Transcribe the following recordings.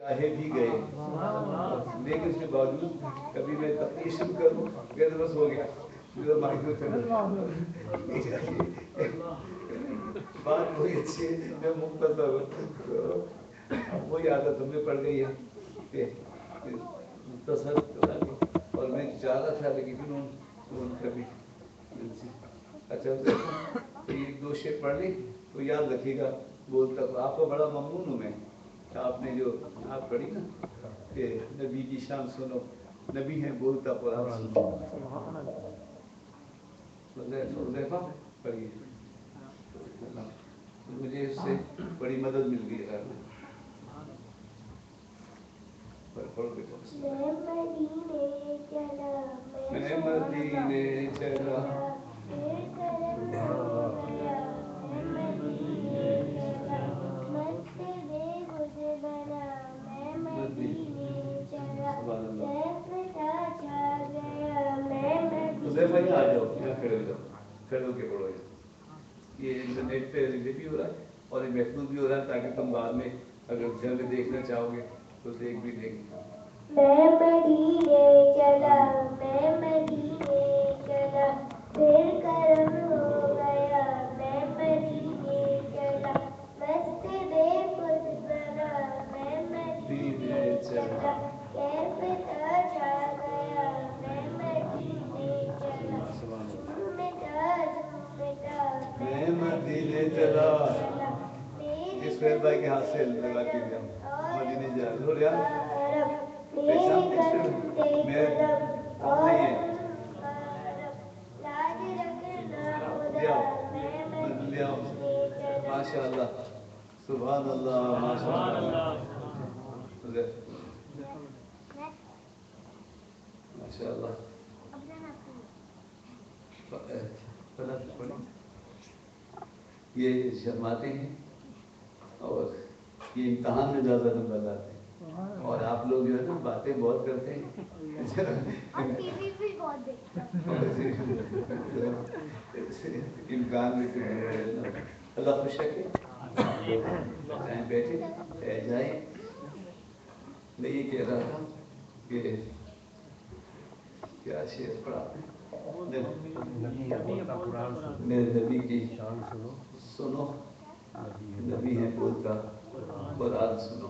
चाहे भी गए, लेकिन उसके बावजूद कभी मैं तकलीफ शुरू करूँ गए तो बस हो गया बात वही अच्छी है, मैं मुख्तसर हूँ। अब वही आदत हमें पड़ गई है कि मुख्तसर और मैं चाह रहा था लेकिन कभी अच्छा तो ये 2 शेर पढ़ ली तो याद रखिएगा। बोलता तो आपको बड़ा ममनून हूँ मैं, आपने जो आप पढ़ी ना कि नबी की शान सुनो, नबी है बोलता कुरान सुनो, हुज़ैफा पढ़िए, तो मुझे उससे बड़ी मदद मिल गई है। पढ़ो बेटा। मैं मदीने चला हुज़ैफा यहाँ आ जाओ, यहाँ खड़े हो जाओ, खड़े होके पढ़ो। ये इंटरनेट पे रिले भी हो रहा है और ये महफूज भी हो रहा है ताकि तुम बाद में अगर घर में देखना चाहोगे तो देख भी लेंगे। मैं मदीने चला, मैं मदीने चला, फिर करम हो गया, मैं मदीने चला, मस्त बेखुद बना, मैं मदीने चला, कैफ छा गया, मैं मदीने चला, मैं मदीने चला। इस भाई के हाथ से लगा के दिया मदीने जा रहा माशाअल्लाह, सुभान अल्लाह, माशाअल्लाह, माशाअल्लाह। ये शर्माते हैं और ये इम्तहान में ज़्यादा नंबर लाते हैं और आप लोग जो है ना बातें बहुत करते हैं इम्कान में अल्लाह खुश रखे, बैठे जाए। मैं ये कह रहा था कि क्या शेर पढ़ा मेरे नबी की शान सुनो, नबी है बोलता कुरान सुनो।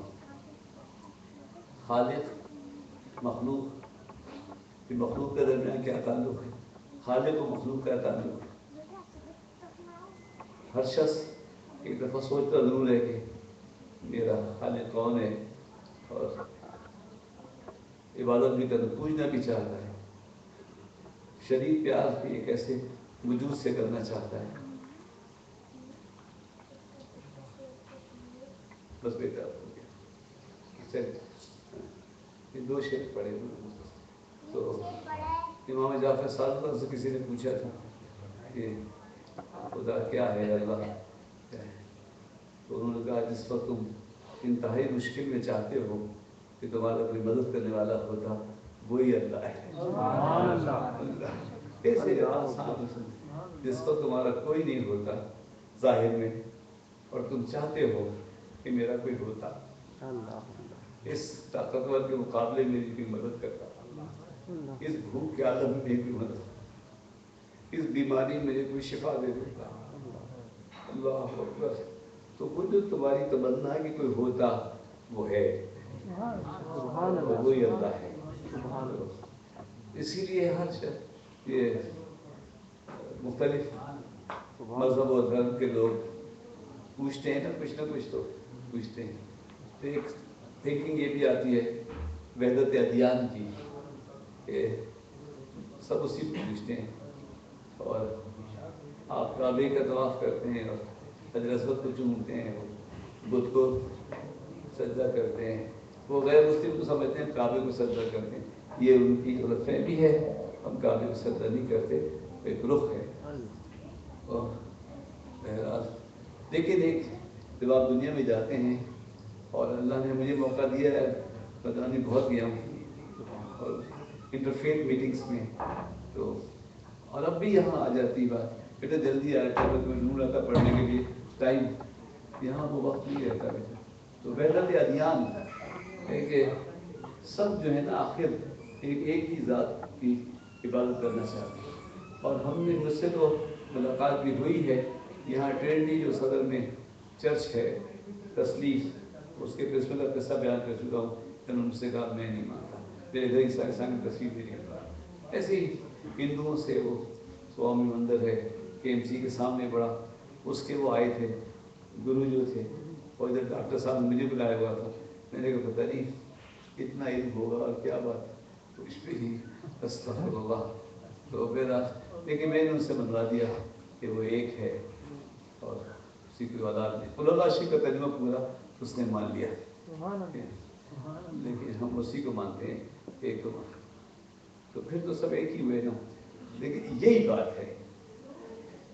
खालिक मखलूक, मखलूक के दरमियान क्या ताल्लुक है? खालिक और मखलूक का ताल्लुक है। हर शख्स एक दफ़ा सोचता ज़रूर है कि मेरा खालिक कौन है और इबादत भी करना, पूछना भी चाहता है, शरीफ प्यार भी एक ऐसे वजूद से करना चाहता है। बस बेटा ये 2 शेर पढ़े तो इमाम जाफर सादिक से किसी ने पूछा था कि खुदा क्या है, अल्लाह क्या है, तो उन्होंने कहा जिस वक्त तुम इंतहाई मुश्किल में चाहते हो कि तुम्हारा कोई मदद करने वाला होता वही अल्लाह है। कैसे जिस वक्त तुम्हारा कोई नहीं होता जाहिर में और तुम चाहते हो कि मेरा कोई होता, इस ताकतवर के मुकाबले में भी मदद करता, इस भूख के आलम में भी मदद, इस बीमारी में कोई शिफा दे देता। अल्लाह अकबर। तो वो जो तुम्हारी तमन्ना है कि कोई होता वो है, वही अल्लाह है। इसीलिए हर ये मुख्तलिफ मजहब और धर्म के लोग पूछते हैं ना कुछ तो पूछते हैं। तो एक थिंकिंग ये भी आती है वहदत अदियान की, सब उसी को पूछते हैं और आप काबे का तवाफ़ करते हैं और हजरत को चूमते हैं, बुत को सजदा करते हैं, वो गैर मुस्लिम को समझते हैं काबे को सजदा करते हैं। ये उनकी गलतफहमी है, हम काबे को सजदा नहीं करते, एक रुख है। और बहरहाल लेकिन एक जब आप दुनिया में जाते हैं और अल्लाह ने मुझे मौका दिया है, पता नहीं बहुत गया हूँ और इंटरफेथ मीटिंग्स में, तो और अब भी यहाँ आ जाती बात, बेटा जल्दी आया था, मैं तुम्हें ढूंढ रहा था पढ़ने के लिए, टाइम यहाँ वो वक्त नहीं रहता बेटा। तो वहदत अदियान کہ سب جو ہے نا آخر ایک ہی ذات کی عبادت کرنا چاہتے ہیں. اور ہم نے مجھ سے تو ملاقات بھی ہوئی ہے یہاں ٹرینٹی جو صدر میں چرچ ہے تسلیف، اس کے پرنسپل کا قصہ بیان کر چکا ہوں. انہوں نے مجھ سے کہا میں نہیں مانتا، میرے گھر عیسائی کی تصویر بھی نہیں ہوتا. ایسے ہی ہندوؤں سے وہ سوامی مندر ہے کے ایم سی کے سامنے بڑا، اس کے وہ آئے تھے گرو جو تھے، اور ادھر ڈاکٹر صاحب نے مجھے بلایا ہوا تھا. میں نے کہا پتہ نہیں کتنا علم ہوگا اور کیا بات کچھ بھی نہیں، استغفر اللہ. تو پھر لیکن میں نے ان سے منوا دیا کہ وہ ایک ہے اور اسی کی اولاد نے قل اللہ شریف کا کلمہ پورا اس نے مان لیا. لیکن ہم اسی کو مانتے ہیں ایک کو مانتے، تو پھر تو سب ایک ہی ہوئے نا. لیکن یہی بات ہے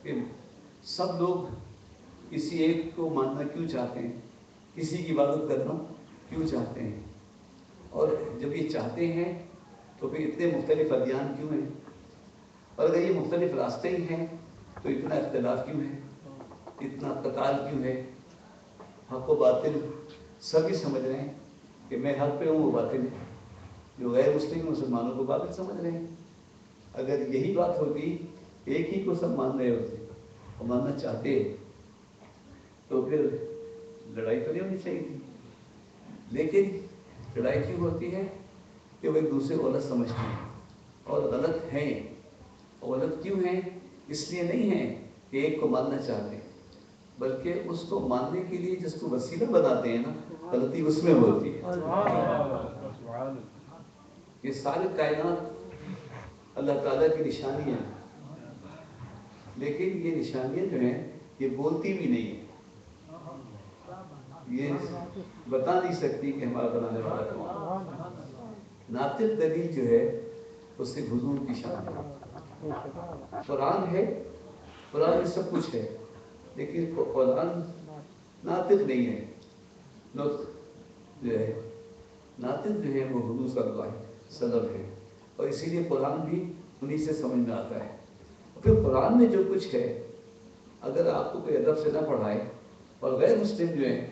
کہ سب لوگ کسی ایک کو ماننا کیوں چاہتے ہیں، کسی کی عبادت کرنا کیوں چاہتے ہیں؟ اور جب یہ چاہتے ہیں تو پھر اتنے مختلف ادیان کیوں ہیں؟ اور اگر یہ مختلف راستے ہی ہیں تو اتنا اختلاف کیوں ہے، اتنا قتال کیوں ہے؟ حق و باطل سبھی سمجھ رہے ہیں کہ میں حق پہ ہوں وہ باطل ہے، جو غیر مسلم مسلمانوں کو باطل سمجھ رہے ہیں. اگر یہی بات ہوتی ایک ہی کو سب مان رہے ہوتے اور ماننا چاہتے تو پھر لڑائی تو نہیں ہونی چاہیے تھی. لیکن لڑائی کیوں ہوتی ہے کہ وہ ایک دوسرے کو غلط سمجھتے ہیں اور غلط ہیں. اور غلط کیوں ہیں؟ اس لیے نہیں ہیں کہ ایک کو ماننا چاہتے، بلکہ اس کو ماننے کے لیے جس کو وسیلہ بناتے ہیں نا، غلطی اس میں ہوتی ہے. یہ ساری کائنات اللہ تعالیٰ کی نشانیاں ہیں، لیکن یہ نشانیاں جو ہیں یہ بولتی بھی نہیں ہیں، یہ بتا نہیں سکتی کہ ہمارا بنانے والا کون. ناطق دلیل جو ہے اس سے حضور کی شان ہے. قرآن ہے، قرآن میں سب کچھ ہے، لیکن قرآن ناطق نہیں ہے. نطق جو ہے، ناطق جو ہے وہ حضور صلی اللہ علیہ وسلم ہے، اور اسی لیے قرآن بھی انہی سے سمجھ میں آتا ہے. پھر قرآن میں جو کچھ ہے اگر آپ کو کوئی ادب سے نہ پڑھائے، اور غیر مسلم جو ہیں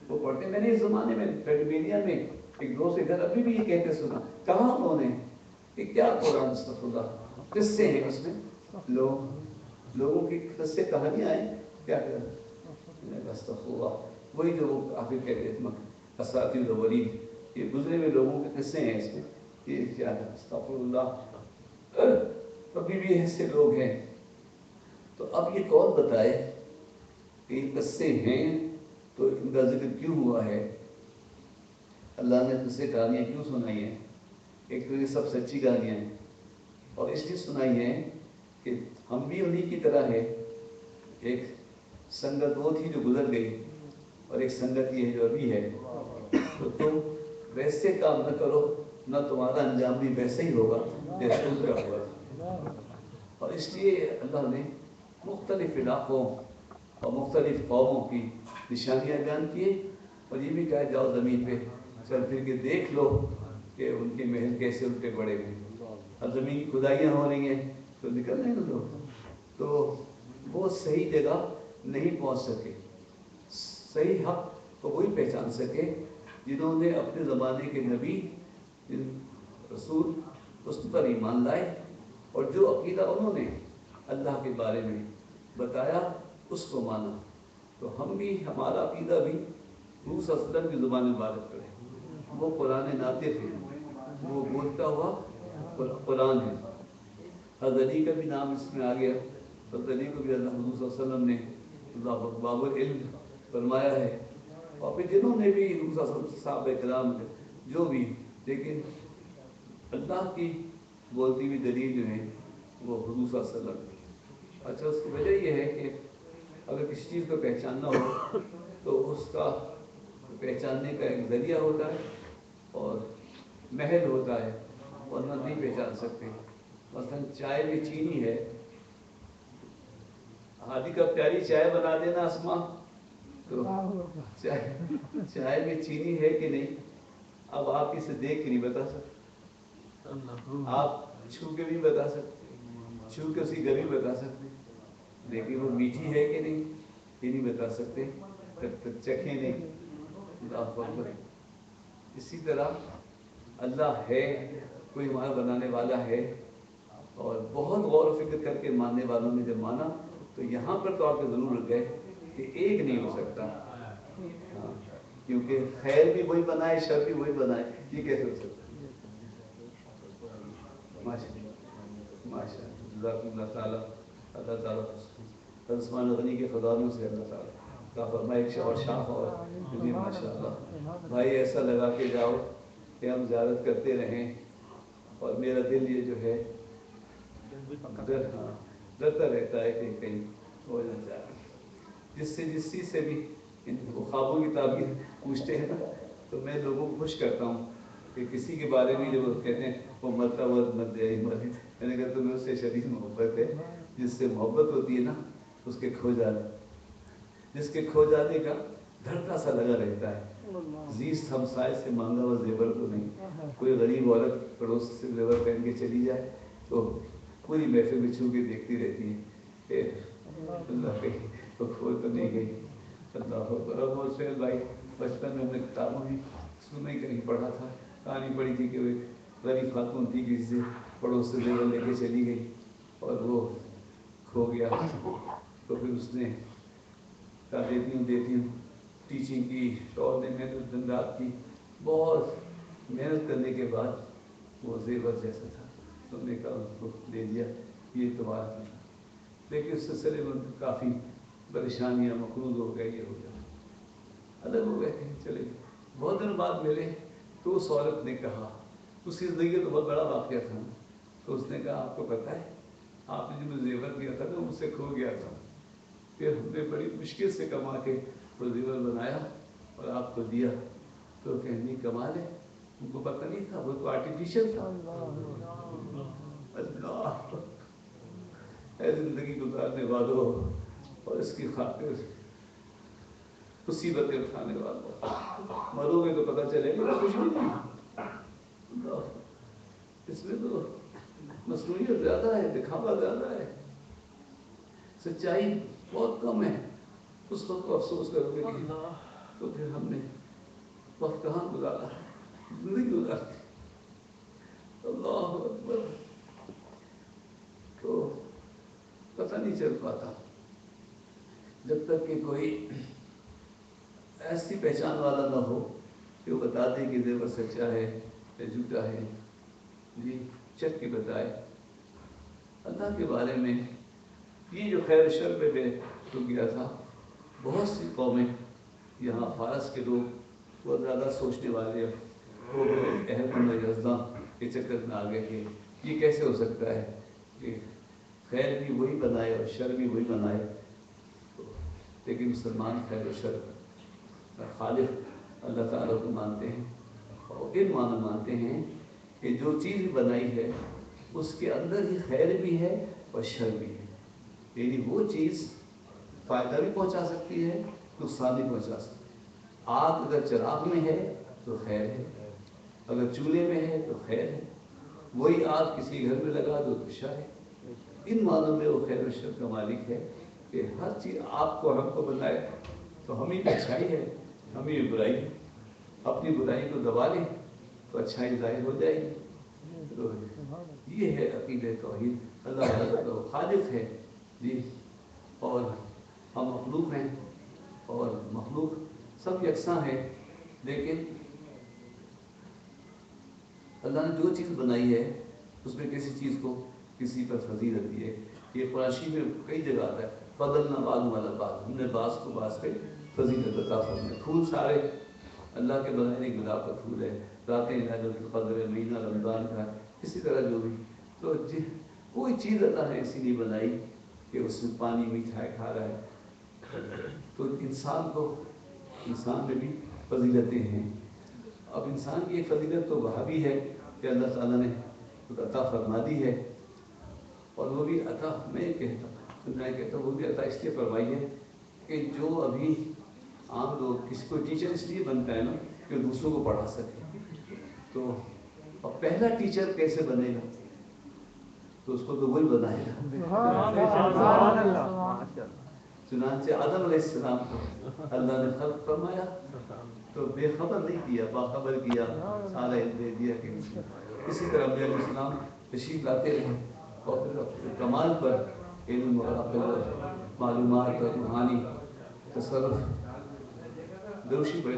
وہ پڑھتے ہیں. میں نے اس زمانے میں پیڈمینیا میں ایک دوست ادھر ابھی بھی یہ کہتے سنا، کہاں انہوں نے کہ کیا قرآن استغفر اللہ قصے ہیں اس میں، لوگوں کی قصے کہانیاں ہیں، کیا کریں استغفر اللہ، وہی جو آخر کہتے ہیں اساطیر الاولین، یہ گزرے ہوئے لوگوں کے قصے ہیں اس میں، یہ کیا ہے استغفر اللہ. ابھی بھی ایسے لوگ ہیں. تو اب یہ کون بتائے کہ یہ قصے ہیں تو ان کا ذکر کیوں ہوا ہے، اللہ نے قصے کہانیاں کیوں سنائی ہیں؟ ایک تو یہ سب سچی کہانیاں ہیں، اور اس لیے سنائی ہیں کہ ہم بھی انہی کی طرح ہے. ایک سنگت وہ تھی جو گزر گئی، اور ایک سنگت یہ ہے جو ابھی ہے. تو تم ویسے کام نہ کرو، نہ تمہارا انجام بھی ویسے ہی ہوگا جیسے ان کا ہوا تھا. اور اس لیے اللہ نے مختلف علاقوں اور مختلف قوموں کی نشانیاں بیان کیے، اور یہ بھی کہا جاؤ زمین پہ چل پھر کے دیکھ لو کہ ان کے محل کیسے ان پہ بڑے ہوئے. اب زمین کی کھدائیاں ہو رہی ہیں تو نکل رہے ہیں لوگ، تو وہ صحیح جگہ نہیں پہنچ سکے. صحیح حق کو وہی پہچان سکے جنہوں نے اپنے زمانے کے نبی رسول اس پر ایمان لائے، اور جو عقیدہ انہوں نے اللہ کے بارے میں بتایا اس کو مانا. تو ہم بھی ہمارا عقیدہ بھی حضور صلی اللہ علیہ وسلم کی زبان مبارک پر ہے. وہ قرآن ناطق ہے، وہ بولتا ہوا قرآن ہے. حضرت علی کا بھی نام اس میں آ گیا. حضرت علی کو بھی اللہ حضور صلی اللہ علیہ وسلم نے اللہ باب العلم فرمایا ہے. اور پھر جنہوں نے بھی حضور صلی اللہ علیہ وسلم صحابہ کرام جو بھی، لیکن اللہ کی بولتی ہوئی دلیل جو ہے وہ حضور صلی اللہ علیہ وسلم. اچھا، اس کی وجہ یہ ہے کہ اگر کسی چیز کو پہچاننا ہو تو اس کا پہچاننے کا ایک ذریعہ ہوتا ہے اور محل ہوتا ہے، ورنہ نہیں پہچان سکتے. مثلاً چائے میں چینی ہے، ہادی کا پیاری چائے بنا دینا اسما، تو چائے میں چینی ہے کہ نہیں اب آپ اسے دیکھ کے نہیں بتا سکتے، آپ چھو کے بھی بتا سکتے، چھو کے اس کی گرمی بتا سکتے، لیکن وہ میٹھی ہے کہ نہیں یہ نہیں بتا سکتے جب تک چکھیں نہیں. اللہ اکبر. इसी तरह अल्लाह है, कोई हमारा बनाने वाला है, और बहुत गौर व फिक्र करके मानने वालों ने जब माना तो यहाँ पर तो आके ज़रूर रुक गए कि एक नहीं हो सकता। हाँ, क्योंकि खैर भी वही बनाए, शर भी वही बनाए, ये कैसे हो सकता है? माशाअल्लाह अल्लाह ताला उस्मान गनी के खजानों से अल्लाह ताला का फरमाइश और शाख और जी माशाअल्लाह। भाई ऐसा लगा के जाओ कि हम ज़ियारत करते रहें, और मेरा दिल ये जो है डरता रहता है कि कहीं हो ना जाए। जिस चीज़ से भी वो ख्वाबों की ताबीर पूछते हैं ना, तो मैं लोगों को खुश करता हूँ कि किसी के बारे में जब वो कहते हैं वो मरता हुआ मर जाए, मैंने कहा तुम्हें उससे शदीद मोहब्बत है। जिससे मोहब्बत होती है ना उसके खो जाने, जिसके खो जाने का धड़का सा लगा रहता है। जीस हमसाए से मांगा हुआ जेवर तो नहीं। कोई गरीब औरत पड़ोस से जेवर पहन के चली जाए तो पूरी महफिल में छू के देखती रहती है, अल्लाह कहीं तो खो तो नहीं गई। अल्लाह भाई बचपन में हमने किताबों में सुनने कहीं पढ़ा था, कहानी पढ़ी थी कि वो एक गरीब खातून थी, किसी से पड़ोस से जेवर लेके चली गई और वो खो गया। तो फिर उसने कहा देती हूँ टीचिंग की, शौर ने मेहनत दिन रात की, बहुत मेहनत करने के बाद वो जेवर जैसा था, तो हमने कहा उसको दे दिया, ये तुम्हारा था। लेकिन उस सिलसिले में काफ़ी परेशानियाँ, मकरूज हो गए, ये हो गया, अलग हो गए, कहीं चले गए। बहुत दिन बाद मिले तो उस औरत ने कहा, उसकी ज़िंदगी तो बहुत बड़ा वाक़या था, तो उसने कहा आपको पता है आपने जो मुझे जेवर दिया था ना मुझसे खो गया था, फिर हमने बड़ी मुश्किल से कमा के वो जेवर बनाया और आपको दिया। तो कहनी कमाल है, उनको पता नहीं था वो तो आर्टिफिशियल था। अल्लाह जिंदगी गुजारने वालों और इसकी खातिर मुसीबतें उठाने वालों, मरोगे तो पता चलेगा कुछ भी नहीं। इसमें तो मसरूइयत ज़्यादा है, दिखावा ज़्यादा है, सच्चाई बहुत कम है। उस वक्त को अफसोस करोगे कि तो फिर हमने वक्त कहाँ गुजारा, जिंदगी गुजारती। अल्लाह अकबर। तो पता नहीं चल पाता जब तक कि कोई ऐसी पहचान वाला ना हो कि वो बता दे कि जेवर सच्चा है या झूठा है, जी चट के बताए। अल्लाह के बारे में ये जो खैर शर पे रुक गया था, बहुत सी कौमें यहाँ फारस के लोग बहुत ज़्यादा सोचने वाले वो अहमदा के चक्कर में आ गए कि ये कैसे हो सकता है कि खैर भी वही बनाए और शर भी वही बनाए। तो लेकिन मुसलमान खैर और शर खालिक अल्लाह ताला को मानते हैं और इन मानते हैं कि जो चीज़ बनाई है उसके अंदर ही खैर भी है और शर भी है। यानी वो चीज़ फ़ायदा भी पहुंचा सकती है, नुकसान भी पहुंचा सकती है। आग अगर चिराग में है तो खैर है, अगर चूल्हे में है तो खैर है, वही आग किसी घर में लगा दो तो शर है। इन मानों में वो खैर और शर का मालिक है कि हर चीज़ आपको हमको बनाए तो हम ही अच्छाई है, हम ही बुराई, अपनी बुराई को दबा लें तो अच्छाई जाहिर हो जाएगी। तो ये है अक़ीदे तौहीद, अल्लाह तो खालिक है जी, और हम मखलूक हैं और मखलूक सब यकसां है। लेकिन अल्लाह ने जो चीज़ बनाई है उसमें किसी चीज़ को किसी पर फजीलत दी है। ये कुरान में कई जगह आता है, फदलना बाद वाला बात, हमने बास को बास पे फजीलत अता फरमाई। फूल सारे अल्लाह के बनाए, गुलाब का फूल है, रातें लैलतुल क़द्र है, महीना रमज़ान का है, इसी तरह जो भी। तो कोई चीज़ अल्लाह ने ऐसी नहीं बनाई कि उसमें पानी मीठा खा रहा है। तो इंसान में भी फजीलतें हैं। अब इंसान की एक फजीलत तो वह भी है कि अल्लाह ताला ने अता फरमा दी है, और वो भी अता मैं कहता हूँ वो भी अता इसलिए फरमाई है कि जो अभी आम लोग किसी को टीचर इसलिए बनता है ना कि दूसरों को पढ़ा सके। तो अब पहला टीचर कैसे बनेगा, तो उसको तो वही बनाएगा। चुनांचे आदम अलैहिस्सलाम को अल्लाह ने खल्क़ फरमाया تو بے خبر نہیں کیا، باخبر کیا، سارا علم دے دیا کہ اسی طرح انبیاء علیہ السلام تشریف لاتے رہے اور پھر کمال پر علم اور عقل اور معلومات اور روحانی تصرف دوشی پڑے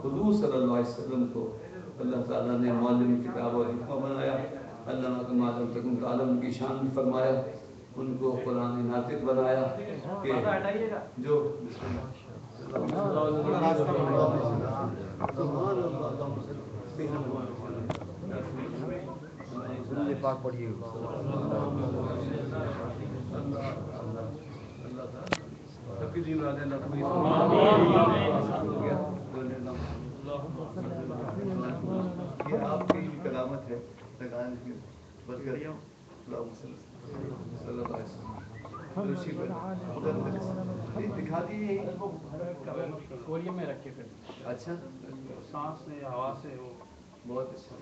حضور صلی اللہ علیہ وسلم کو اللہ تعالیٰ نے معلم کتاب اور حکمہ بنایا، علامہ کم عالم تکم تعلم کی شان بھی فرمایا، ان کو قرآن ناطق بنایا کہ جو پاک پڑھیے یہ آپ کی بھی کلامت ہے دکھا دیجیے میں رکھے پھر اچھا سانس سے ہوا سے وہ بہت اچھا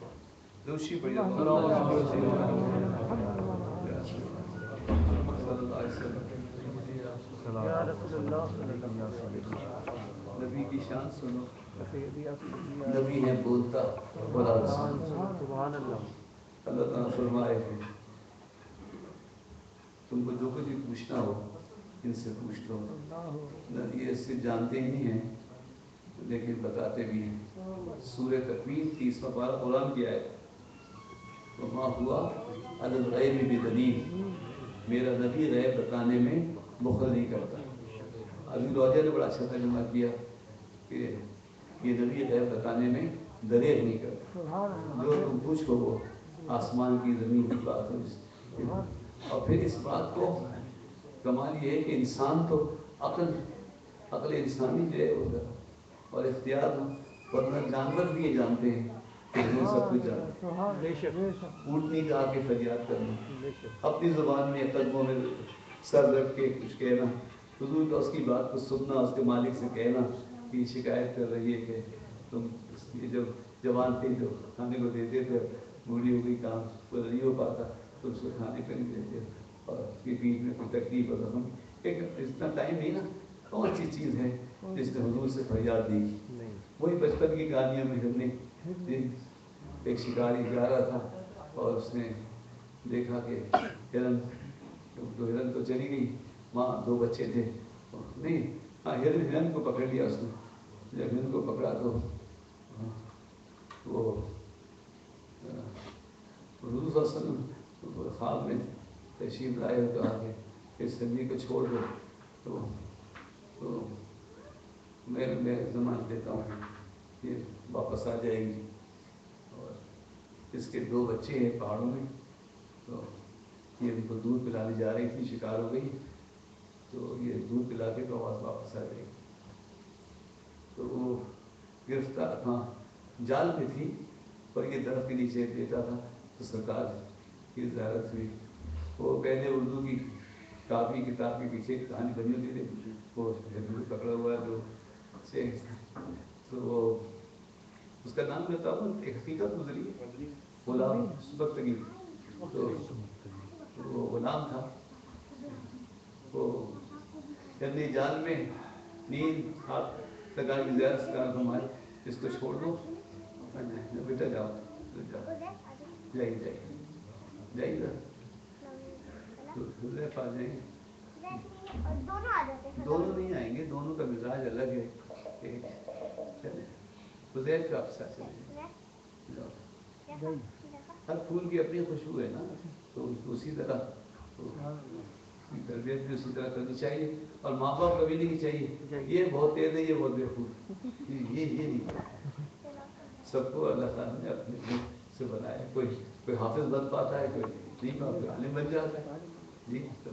دوشی پڑھیے نبی کی شان سنو، نبی ہے بولتا بولا سبحان اللہ. اللہ تعالیٰ فرمائے کہ تم کو جو کچھ بھی پوچھنا ہو ان سے پوچھ لو، یہ اس سے جانتے ہی نہیں ہیں لیکن بتاتے بھی ہیں. سورہ تکوین 30واں پارہ قرآن کی آیت، وما ہوا علی الغیب بدلیل، میرا نبی غیب بتانے میں بخل نہیں کرتا. ابھی روجہ نے بڑا اچھا ترجمہ کیا کہ یہ نبی غیب بتانے میں دریغ نہیں کرتا، جو تم پوچھو وہ آسمان کی زمین کی بات ہو. اور پھر اس بات کو کمال یہ ہے کہ انسان تو عقل انسانی جو ہے ہوگا اور اختیار، ورنہ جانور بھی یہ جانتے ہیں کہ وہ سب کچھ جانتے ہیں. اونٹنی کا آ کے فریاد کرنا، اپنی زبان میں قدموں میں سر رکھ کے کچھ کہنا، حضور کا اس کی بات کو سننا، اس کے مالک سے کہنا کہ یہ شکایت کر رہی ہے کہ تم یہ جو جوان تھے جو کھانے کو دیتے تھے بوڑھی ہو گئی، کام پورا نہیں ہو پاتا تو اس کو کھانے کو نہیں دیتے، اور اس کے بیچ میں کوئی تکلیف اور زخم، ایک اتنا ٹائم نہیں نا. کون سی چیز ہے جس نے حضور سے فریاد دی؟ وہی بچپن کی کہانیوں میں ہم نے ایک شکاری جا رہا تھا اور اس نے دیکھا کہ ہرن، تو ہرن تو چلی گئی، وہاں 2 بچے تھے، نہیں ہاں ہرن کو پکڑ لیا اس نے. جب ہرن کو پکڑا تو وہ حضور صلی اللہ علیہ وسلم خواب میں تشریف لائے اور کہا کہ اس زمین کو چھوڑ دو تو میں ضمانت دیتا ہوں یہ واپس آ جائے گی. اور اس کے 2 بچے ہیں پہاڑوں میں، تو یہ ان کو دودھ پلانے جا رہی تھی، شکار ہو گئی تو یہ دودھ پلا کے تو آواز واپس آ گئی. تو وہ گرفتار تھا، جال میں تھی اور یہ درخت کے نیچے دیتا تھا تو سرکار کی زیارت ہوئی. وہ پہلے اردو کی کافی کتاب کے پیچھے کہانی بنی ہوتی تھی، وہ پکڑا ہوا ہے جو سے تو وہ اس کا نام لیتا ہوں، ایک حقیقت گزری ہے غلام سبکتگی، تو وہ غلام تھا، وہ چندی جال میں نیند ہاتھ لگا کے زیادہ سکار فرمائے اس کو چھوڑ دو، بیٹا جاؤ جائیے جائیے حذیفہ آ جائیں گے، دونوں نہیں آئیں گے، دونوں کا مزاج الگ ہے. حذیفہ آپ ساتھ چلیں جاؤ، ہر پھول کی اپنی خوشبو ہے نا، تو اسی طرح تربیت بھی اسی طرح کرنی چاہیے. اور ماں باپ کبھی نہیں چاہیے یہ بہت تیز ہے یہ بہت بیوقوف، یہ نہیں، سب کو اللہ تعالیٰ نے اپنے سے بنایا. کوئی حافظ بن پاتا ہے، کوئی نہیں، کوئی عالم بن جاتا ہے. جی تو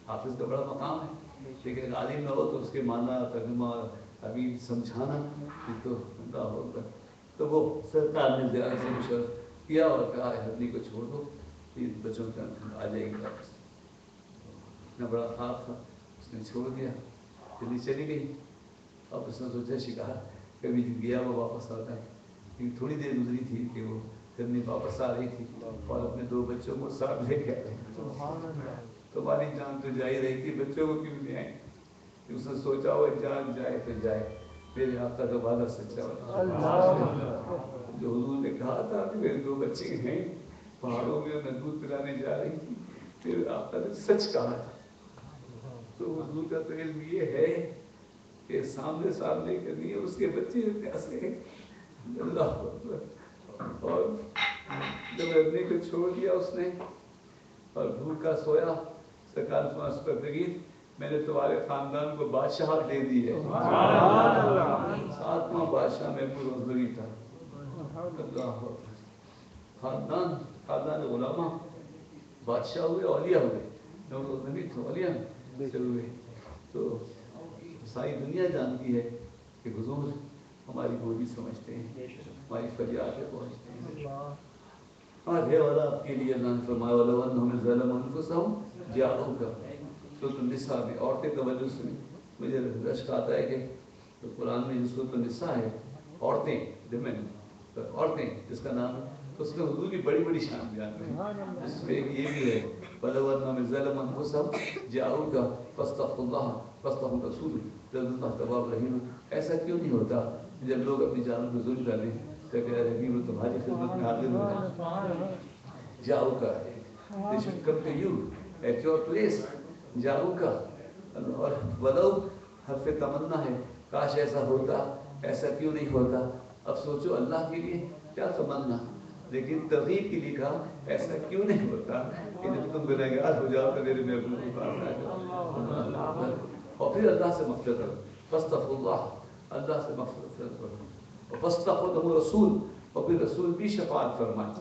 حافظ کا بڑا مقام ہے، لیکن عالم نہ ہو تو اس کے معنی ترجمہ ابھی سمجھانا یہ تو اللہ ہوگا. تو وہ سرکار نے زیادہ سے مشورہ کیا اور کہا ہرنی کو چھوڑ دو، یہ بچوں کا آ جائے گی واپس. اتنا بڑا خواب تھا، اس نے چھوڑ دیا، پھر چلی گئی. اب اس نے سوچا شکار कभी गया वो वापस आता है, लेकिन थोड़ी देर गुजरी थी कि वो करने वापस आ रही थी और अपने 2 बच्चों को साथ लेके आ रही। तुम्हारी जान तो जा ही रही थी, बच्चों को क्यों नहीं आई? उसने सोचा वो जान जाए तो जाए, मेरे आपका का वादा सच्चा हो। जो हुजूर ने कहा था कि मेरे 2 बच्चे हैं पहाड़ों में, मैं दूध पिलाने जा रही थी, फिर आपका ने सच कहा था। तो हुजूर का तो इल्म ये है कि सामने सामने करनी है, उसके बच्चे प्यासे हैं। अल्लाह अकबर। और जब रखने को छोड़ दिया उसने और भूखा सोया, सरकार पर तगीर मैंने तुम्हारे खानदान को बादशाह दे दी है। 7वां बादशाह महमूद गजनवी था। अल्लाह खानदान खानदान गुलामा बादशाह हुए, औलिया हुए, नबी तो औलिया से हुए। तो सारी दुनिया जानती है कि हुजूर हमारी बोली समझते हैं, हमारी फरियादें पहुँचते हैं। हाँ है वाला आपके लिए अल्लाह फरमाया वाला हमें ज़लम अनफुसहुम जाऊका। तो निसा में औरतें तवज्जो सुनी, मुझे रश्क आता है कि तो कुरान में जिसको तो निसा है औरतें, विमेन, तो औरतें जिसका नाम है, तो उसमें हुजूर की बड़ी बड़ी शान बयान है। इसमें एक ये भी है वलवन्ना में ज़लम अनफुसहुम जाऊका फस्तगफिरुल्लाह फस्तगफिर रसूल अल्लाह तवाब रहीम। ऐसा क्यों नहीं होता जब लोग अपनी जानों पर जुल्म कर लें तो कह रहे हैं तुम्हारी खिदमत में हाजिर हो जाऊका, they should come to you at your place जाऊका। और वलो हफ़ तमन्ना है, काश ऐसा होता, ऐसा क्यों नहीं होता। अब सोचो अल्लाह के लिए क्या तमन्ना, लेकिन तरगीब के लिए कहा ऐसा क्यों नहीं होता कि जब तुम गुनहगार हो जाओ तो मेरे महबूब के पास आ जाओ और फिर अल्लाह से मग़फ़िरत करो, फस्तग़फिरुल्लाह, अल्लाह से मग़फ़िरत करो और फस्तग़फिरहु रसूल, और फिर रसूल भी शफ़ाअत फरमाए।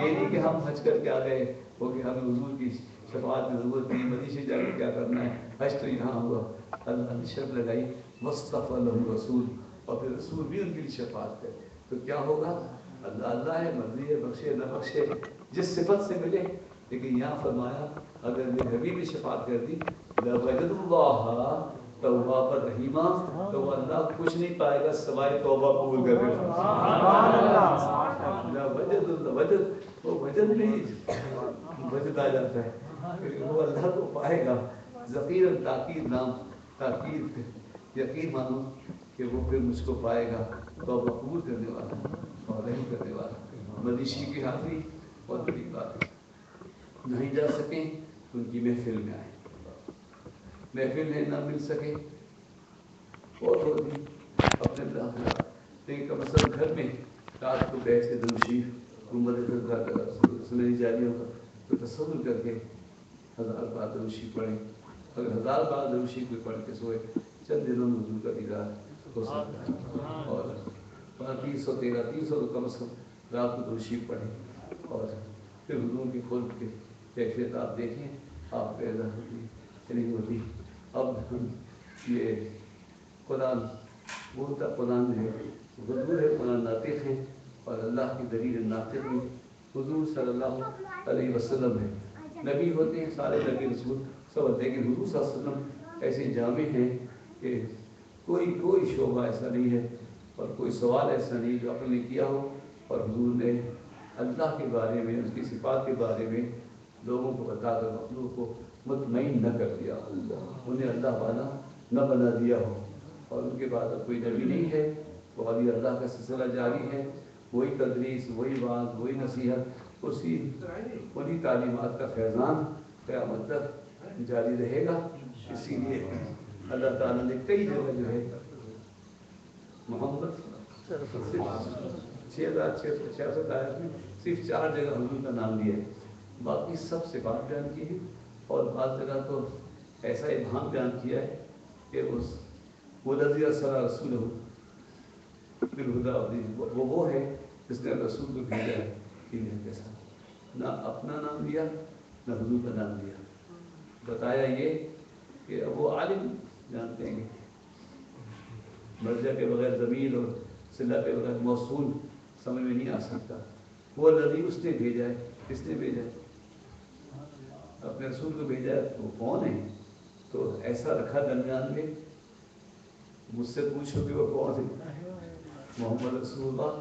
ये नहीं कि हम हज करके आ गए वो कि हमें हुजूर की शफ़ाअत की ज़रूरत नहीं, मदीने जाकर क्या करना है, हज तो यहाँ हुआ। अल्लाह ने शर्त लगाई वस्तग़फ़रहु रसूल, और फिर रसूल भी उनके लिए शफ़ाअत करे। तो क्या होगा, अल्लाह अल्लाह है, मर्ज़ी है, बख्शे न बख्शे जिस सिफत से मिले। लेकिन यहाँ फरमाया अगर मेरे हबीब ने शफ़ाअत कर दी लवजदुल्लाह तौवाबर रहीमा, तो वो अल्लाह कुछ नहीं पाएगा सिवाय तौबा कबूल करने वाला। वजद वो वजद में वजद आ जाता है, वो अल्लाह को पाएगा। ज़कीर ताकीद नाम, ताकीद यकीन मानो कि वो फिर मुझको पाएगा, तौबा कबूल करने वाला और रहम करने वाला। मदीशी की हाज़िरी बहुत बड़ी बात है, नहीं जा सके तो उनकी महफिल में आए, महफिल में ना मिल सके बहुत होगी अपने लेकिन कम से कम घर में रात को बैठ के दरूशीफ सुनाई जा रही होगा तो तसव्वुर करके 1000 बार दरूशीफ पढ़ें। अगर 1000 बार दरूशीफ भी पढ़ के सोए चंद दिनों में हुजूर का दीदार हो सकता है। और 313 कम से कम रात को दरूशीफ पढ़ें और फिर हुजूर की खुल्क के कैफियत आप देखें, आप पैदा होती नहीं होती। अब हम ये कुरान बोलता कुरान है, हुजूर है, कुरान नातिक़ है और अल्लाह की दलील नातिक़ में हुजूर सल्लल्लाहु अलैहि वसल्लम है। नबी होते हैं सारे नबी रसूल सब, लेकिन हुजूर सल्लल्लाहु अलैहि वसल्लम ऐसे जामे हैं कि कोई शोबा ऐसा नहीं है और कोई सवाल ऐसा नहीं जो आपने किया हो और हुजूर ने अल्लाह के बारे में, उसकी सिफ़ात के बारे में लोगों को बताकर मखलूक को मुतमईन न कर दिया, उन्हें अल्लाह वाला न बना दिया हो। और उनके बाद अब कोई नबी नहीं है, तो अभी अल्लाह का सिलसिला जारी है, वही तदरीस, वही वाज़, वही नसीहत, उन्हीं तालीमात का फैज़ान क़यामत तक जारी रहेगा। इसीलिए अल्लाह ताला ने कई जगह जो है मोहम्मद 6666 आयत में सिर्फ 4 जगह हुजूर का नाम लिया है, बाकी सब सिफ़ात बयान की है। और बाज़ जगह तो ऐसा इबाम बयान किया है कि उस वल्लज़ी अरसला रसूलहू बिलहुदा वो है जिसने रसूल को भेजा है इल्म के साथ, ना अपना नाम लिया ना हुजूर का नाम लिया। बताया ये कि वो आलिम जानते हैं मर्जा के बगैर ज़मीन और सिला के बगैर मौसूल समझ में नहीं आ सकता। वो लज़ी उसने भेजा है, किसने भेजा है, अपने रसूल को भेजा है, तो कौन है। तो ऐसा रखा दरमियान में, मुझसे पूछो कि वो कौन है, محمد رسول اللہ،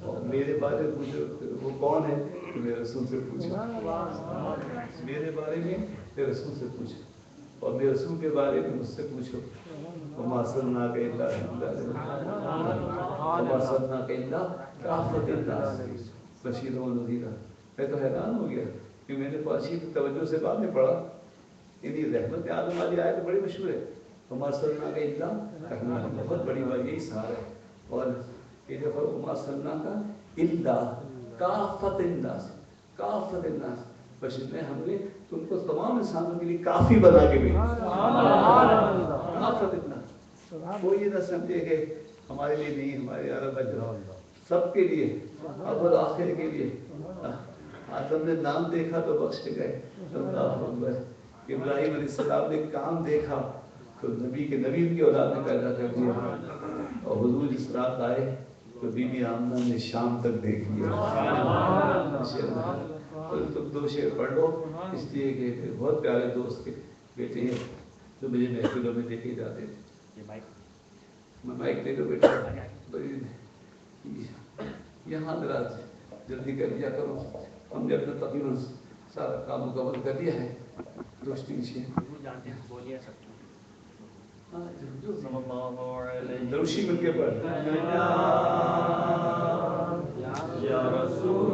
اور میرے بارے میں پوچھو وہ کون ہے تو میرے رسول سے پوچھو، میرے بارے میں میرے رسول سے پوچھو، اور میرے رسول کے بارے میں مجھ سے پوچھو۔ وما ارسلناک الا کافۃ للناس بشیرا ونذیرا۔ میں تو حیران ہو گیا کہ میں نے پاشی توجہ سے بعد میں پڑھا، یعنی رحمت عالم والی آیت بڑی مشہور ہے، وما ارسلناک الا، بہت بڑی بات یہی سہارا ہے۔ اور یہ دفعہ وما ارسلناک الا کافۃ للناس، کافۃ للناس بشیر، میں ہم نے تم کو تمام انسانوں کے لیے کافی بنا کے بھیجا، کافۃ للناس۔ کوئی یہ نہ سمجھے کہ ہمارے لیے نہیں، ہمارے عرب سب کے لیے، اول آخر کے لیے۔ آدم نے نام دیکھا تو بخش گئے، اللہ اکبر۔ ابراہیم علیہ السلام نے کام دیکھا تو نبی کے نبی کی اولاد نے پیدا کر دیا، اور حضور جس رات آئے تو بی بی آمنہ نے شام تک دیکھ لیا۔ تم دو شعر پڑھ لو، اس لیے کہ بہت پیارے دوست کے بیٹے ہیں جو مجھے محفلوں میں دیکھے جاتے تھے۔ مائک دے دو بیٹا، یہاں ذرا جلدی کر دیا کرو، ہم نے اپنا تقریباً سارا کام مکمل کر دیا ہے۔ روشنی دروشی مل کے پڑھ یا رسول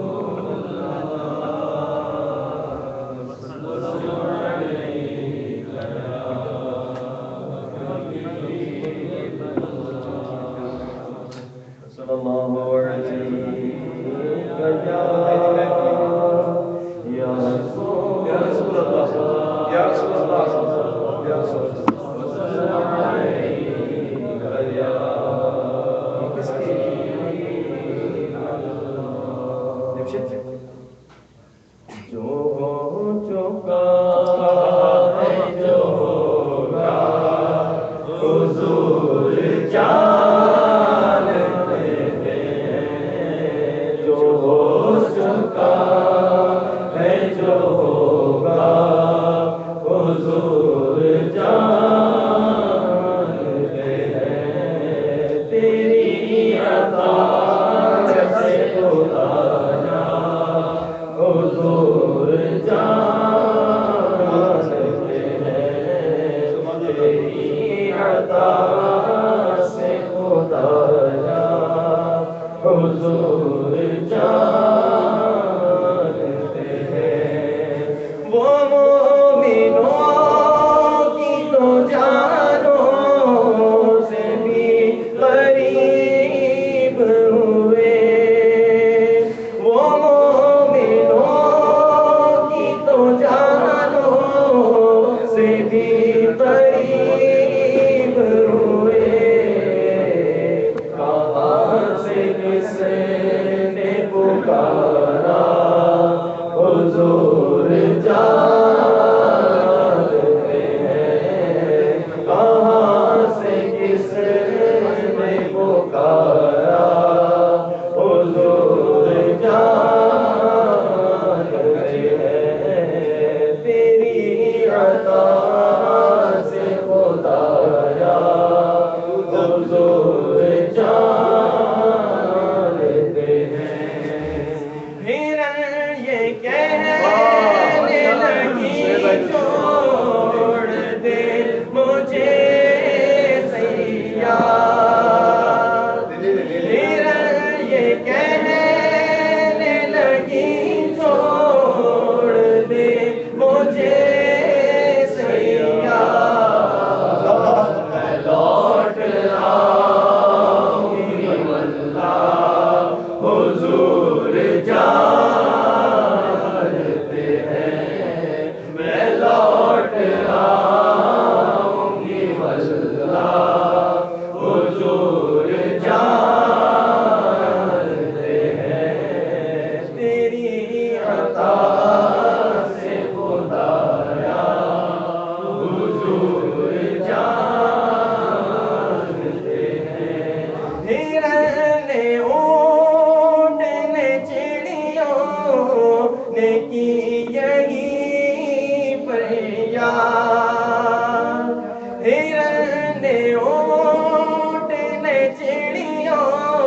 ہرن اونٹ نے چڑیوں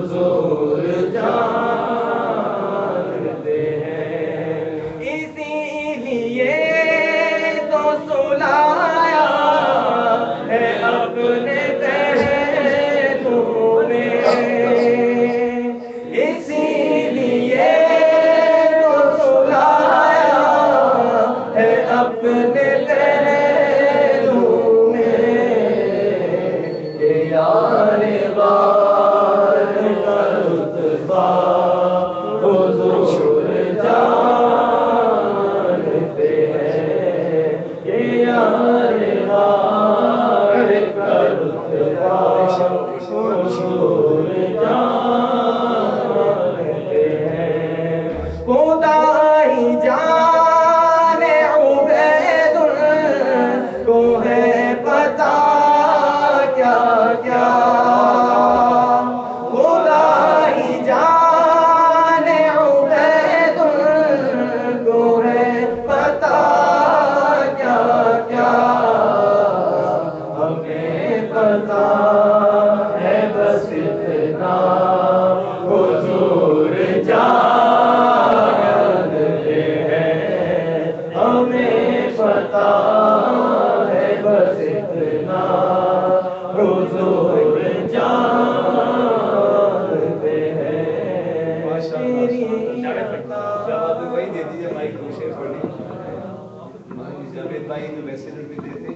حضور جانتے ہیں، اسی لیے تو سلایا ہے اپنے پہلو میں، اسی لیے تو سلایا ہے اپنے پہلو میں، کہ یار بار کا رتبہ حضور جانتے ہیں، کہ یار بار کا رتبہ حضور جانتے ہیں، خدا ہی جانے عبید کو ہے پتا کیا کیا، خدا ہی جانے عبید کو ہے پتا کیا کیا، ہمیں پتا ہے بس اتنا حضور جانتے ہیں، ہمیں پتا ہے بس اتنا حضور جانتے ہیں، تیری جواب وہی دے دیجیے مائک کو شیئر پڑھ لیجیے. جاوید بھائی تو میسیجر بھی دیتے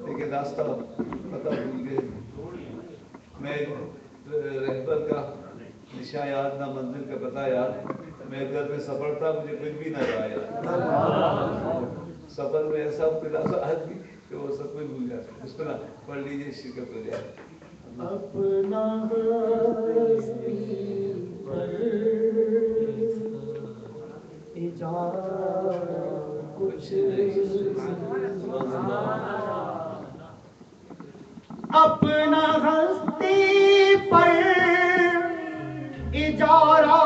لیکن راستہ پتہ بھول گئے. میں رہبر کا نشاں یاد نہ منزل کا پتہ یاد، میں گھر میں سفر تھا مجھے کچھ بھی نہ رہا یاد، سفر میں ایسا خلاصہ آدمی کہ وہ سب کچھ بھول جاتا. اس طرح پڑھ لیجیے شرکت ہو جائے. اپنا ہستی پر اجارہ کچھ اپنا ہستی پر اجارہ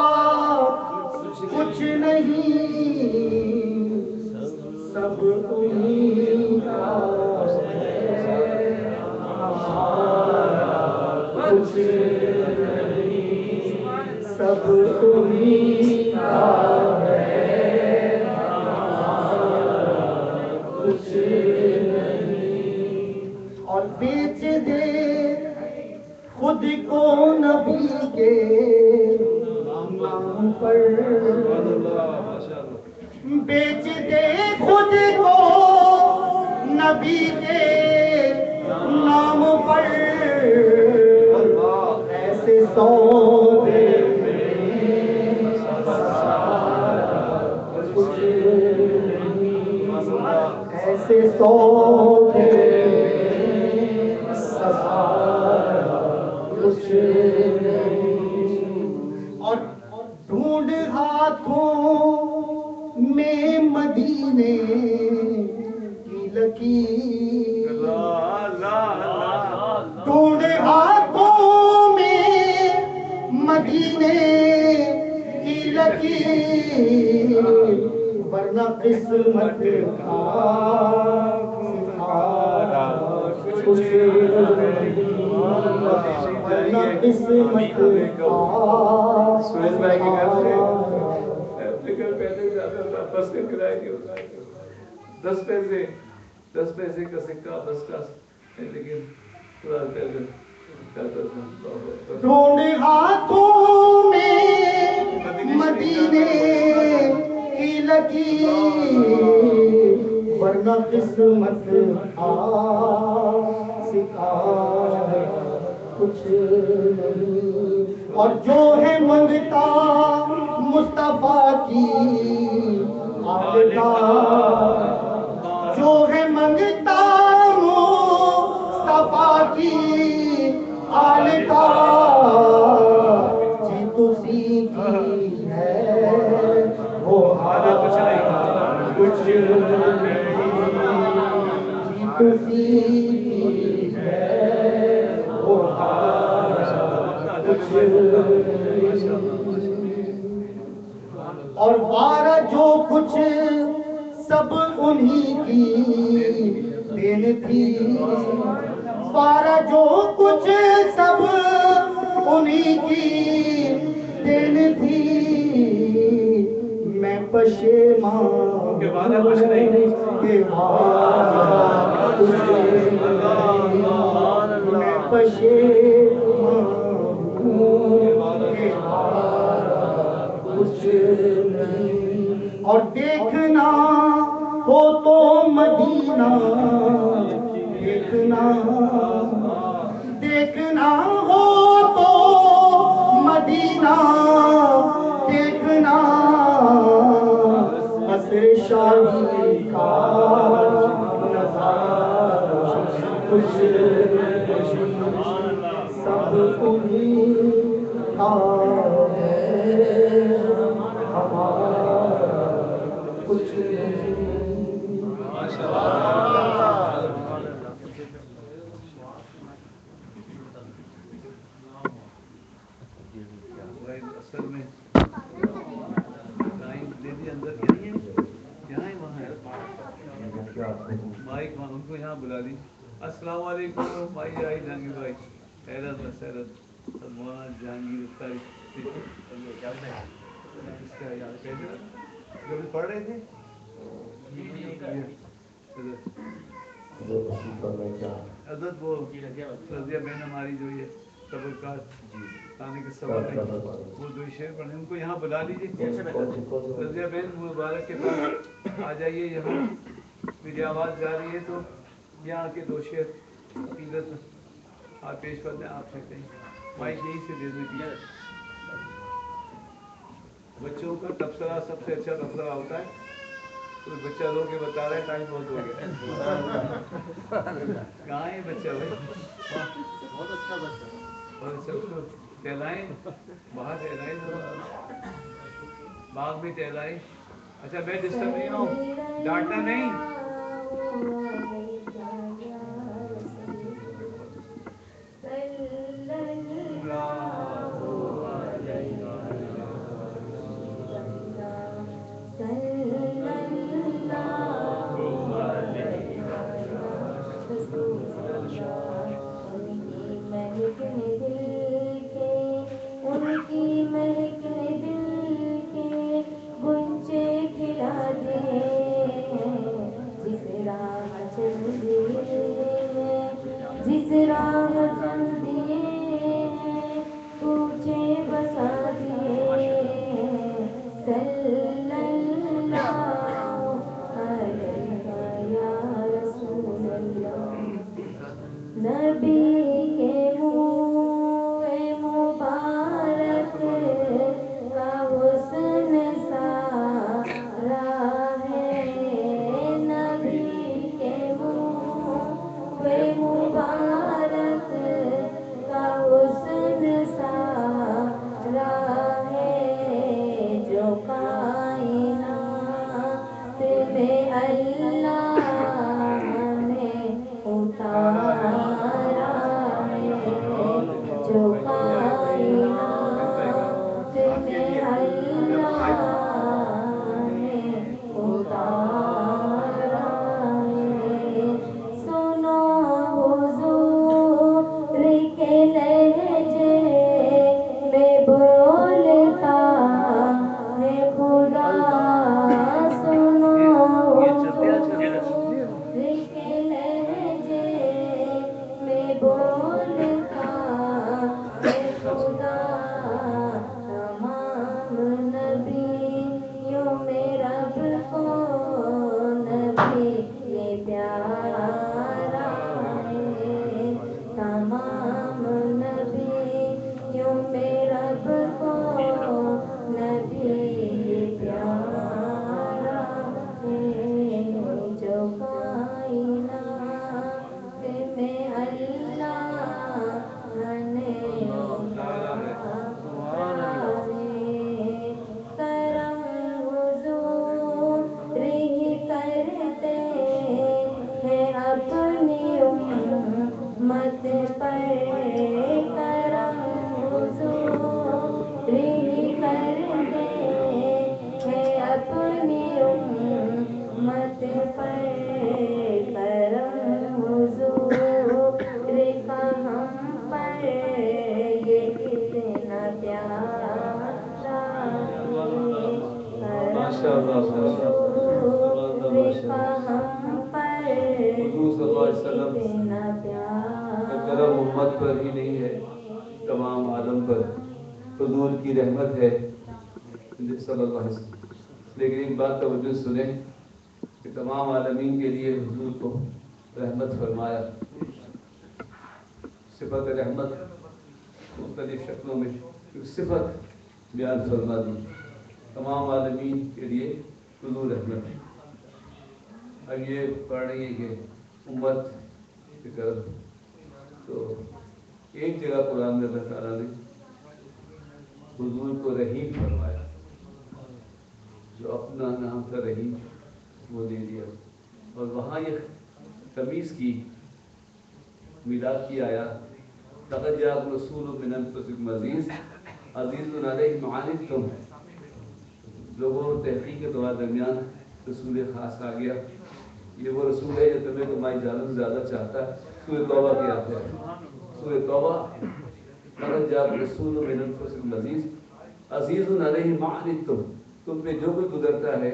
کچھ نہیں، سب انہیں کا کچھ نہیں، سب انہیں کا ہے، کچھ نہیں، اور بیچ دے خود کو نبی کے نام پر، بیچ دے خود کو نبی کے نام پر، ایسے سودے میں کچھ نہیں، ایسے سودے میں سارا کچھ نہیں، اور ڈھونڈ ہاتھوں میں مدینے کی لکیر، ڈھونڈ ہاتھوں میں مدینے کی لکیر، ورنہ قسمت کا ستارہ کچھ نہیں، ورنہ قسمت کا سورج بھائی کے گھر سے اپنے گھر پہلے جاتا تھا، بس کا کرایہ نہیں ہوتا، 10 پیسے کا سکہ بس کا، لیکن پورا پہلے جاتا تھا. ڈھونڈ ہاتھوں میں مدینے کی لکیر، ورنہ قسمت کا ستارہ کچھ نہیں، اور جو ہے منگتا مصطفیٰ کی آقا، جو ہے منگتا مصطفیٰ کی آقا، جیت اسی کی ہے وہ کچھ نہیں، جیت اسی کی ہے وہ کچھ نہیں، اور بارہ جو کچھ سب انہی کی دین تھی، بارہ جو کچھ سب انہیں کی دین تھی میں پشیمان کے بعد کچھ نہیں کے بعد کچھ نہیں میں پشیمان کے بعد کچھ نہیں اور دیکھنا ہو تو مدینہ دیکھنا دیکھنا ہو تو مدینہ دیکھنا قصر شاہی کا نظارہ کچھ سب انہیں کا ہے ہمارا کچھ نہیں اصل میں ٹائم دے دی اندر کیا ہے کیا ہے وہاں ہے مائک وہاں ان کو یہاں بلا دی السلام علیکم بھائی آئی جہانگیر بھائی خیرت میں خیرت مولانا جہانگیر اختاری جو بھی پڑھ رہے تھے حضرت وہ رضیہ بہن ہماری جو یہ قبر کا آنے کے سبب ہے وہ دو شعر پڑھنے ان کو یہاں بلا لیجیے رضیہ بہن مبارک کے پاس آ جائیے یہاں میری آواز جا رہی ہے تو یہاں کے دو شعر عقیدت آپ پیش کر دیں آپ سکتے ہیں مائک یہیں سے دے دیں بچوں کا تبصرہ سب سے اچھا تبصرہ ہوتا ہے تو بچہ رو کے بتا رہا ہے ٹائم بہت ہو گیا کہاں ہے بچہ بھائی بہت اچھا بچہ اور اس کو ٹہلائیں باہر ٹہلائیں باغ میں ٹہلائیں اچھا میں ڈسٹرب نہیں ہوں ڈانٹنا نہیں माशाअल्लाह हुजूर सल्लल्लाहु अलैहि वसल्लम का करम उम्मत पर ही नहीं है, तमाम आलम पर हुजूर की रहमत है सल्लल्लाहु अलैहि वसल्लम। लेकिन एक बात तवज्जो सुने कि तमाम आलमीन के लिए हुजूर को रहमत फरमाया। सिफत रहमत मुख्तलिफ शक्लों में सिफत बयान फरमा दी, तमाम आलमीन के लिए हुजूर रहमत है। अब ये पढ़ रही है कि उम्मत की तरफ, तो एक जगह कुरान में अल्लाह ताला ने हुजूर को रहीम फरमाया, जो अपना नाम था रहीम वो दे दिया। और वहाँ ये तमीज़ की मिलाद की आया, लक़द जाअकुम रसूलुम मिन अनफुसिकुम अज़ीज़ुन अलैहि मा अनित्तुम। लोगों तहक़ीक़ के दरमियान रसूल ख़ास आ गया, ये वो रसूल है जो तुम्हें तुम्हारी जान से ज़्यादा चाहता है। सूरह तौबा की आयत है, सूरह तौबा, लक़द जाअकुम रसूलुम मिन अनफुसिकुम अज़ीज़ुन अलैहि मा अनित्तुम। तुम पे जो भी गुजरता है,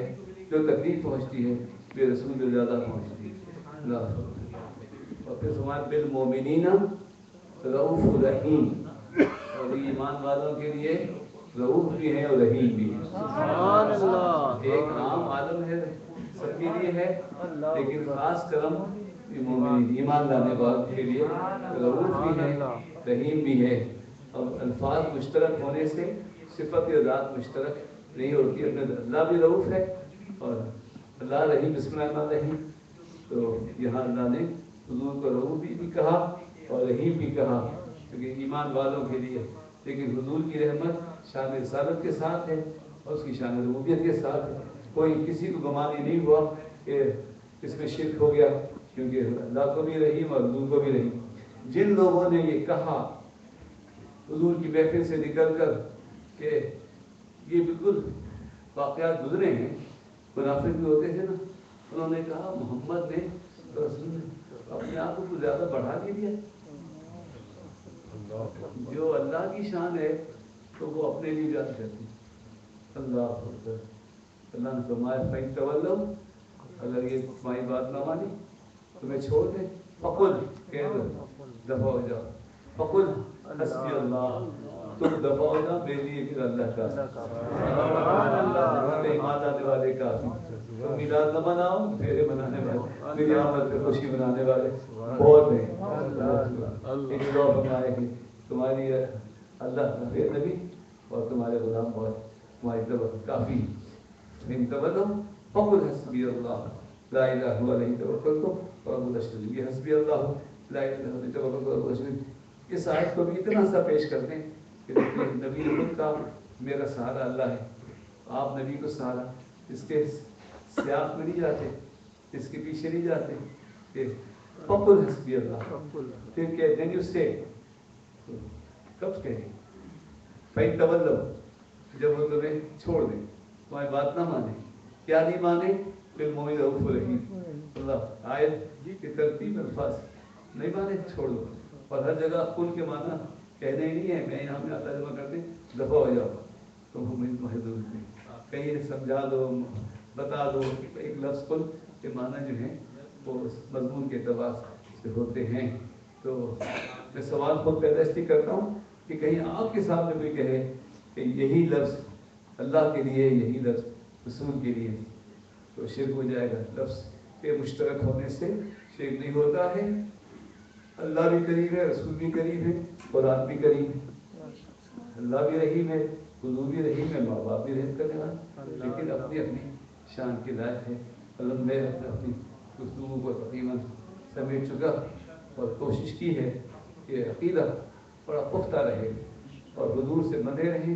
जो तकलीफ पहुँचती है, ये रसूल जो ज़्यादा पहुँचती है। और फिर हमारे बिल मोमिनीना रऊफ़ुर रहीम, और ईमान वालों के लिए रऊफ़ भी है और रहीम भी है। सुभान अल्लाह। एक आम आलम है, सबके लिए है, लेकिन खास करम मोमिनीन ईमान लाने वालों के लिए रऊफ़ भी है, रहीम भी है। अब अल्फाज मुश्तरक होने से सिफत या ज़ात मुश्तरक नहीं होती। अपने अल्लाह भी रऊफ़ है और अल्लाह रहीम, बिस्मिल्लाह। तो यहाँ अल्लाह ने हुजूर को रऊफ़ भी कहा और रहीम भी कहा, क्योंकि ईमान वालों के लिए। लेकिन हुजूर की रहमत शान रिसालत के साथ है और उसकी शान रबूबियत के साथ है। कोई किसी को गुमान ही नहीं हुआ कि इसमें शिर्क हो गया, क्योंकि अल्लाह को भी रहीम और हुजूर को भी रहीम। जिन लोगों ने ये कहा हुजूर की महफिल से निकल कर कि ये बिल्कुल वाक़यात गुजरे हैं, मुनाफिक भी होते थे ना, उन्होंने कहा मोहम्मद ने तो रसूल ने अपने आप को कुछ ज़्यादा बढ़ा नहीं दिया। जो अल्लाह की शान है तो वो अपने लिए बयान करती। अल्लाह अकबर। अल्लाह ने फरमाया फ़इन तवल्लौ, अगर ये तुम्हारी बात ना मानी तुम्हें छोड़ दे, फकुल कह दो दफा हो जाओ, फकुल हस्बी अल्लाह, तुम दफा हो जाओ, मेरे लिए फिर अल्लाह का ईमान लाने वाले काफी। तुम मिलाद न मनाओ, फेरे मनाने वाले, मेरी आमद पे खुशी मनाने वाले बहुत हैं। एक दुआ फरमाए कि तुम्हारी अल्लाह मेरे नबी और तुम्हारे गुलाम बहुत तुम्हारी तरफ काफ़ी। इन तवल्लौ फकुल हस्बी अल्लाह ला इलाहा इल्ला हुवा अलैहि तवक्कलतु व रब्बुल अर्शिल अज़ीम। ये हस्बी अल्लाह ला इलाहा इल्ला हुवा तवक्कलतु व रब्बुल अर्शिल अज़ीम, इस आयत को भी इतना सा पेश करते हैं कि नबी ने खुद कहा मेरा सहारा अल्लाह है, आप नबी को सहारा इसके सियाक में नहीं जाते, इसके पीछे नहीं जाते कि फकुल हस्बी अल्लाह, फिर कहते हैं उससे कब कहें फ़इन तवल्लौ, जब वो तुम्हें छोड़ दें, तुम्हारी बात ना माने। क्या नहीं माने? फिर मोमिन रऊफ़ुर रहीम। अल्लाह आयत की तरतीब अल्फाज नहीं माने छोड़ दो। और हर जगह कुल के माना कहने ही नहीं है, मैं यहाँ में आता जमा करते दफ़ा हो जाओ, तो हम महदूद में कहीं समझा दो, बता दो। एक लफ्ज़ कुल के माना जो है वो मजमून के एतबार से होते हैं। तो मैं सवाल खुद पैदा इसलिए करता हूँ कि कहीं आपके सामने कोई कहे कि यही लफ्ज़ अल्लाह के लिए, यही लफ्ज़ रसूल के लिए, तो शिर्क हो जाएगा। लफ्ज़ के मुश्तरक होने से शिर्क नहीं होता है। अल्लाह भी करीब है, रसूल भी करीब है, कुरान भी करीब है, अल्लाह भी रहीम है, हुजूर भी रहीम है, माँ बाप भी रहम करने वाला, लेकिन अपनी अपनी शान के लायक है। अल्लाह मैं अपनी गुफ्तगू को तकरीबन समेट चुका और कोशिश की है कि अक़ीदा बड़ा पुख्ता रहे और हुजूर से बंधे रहें,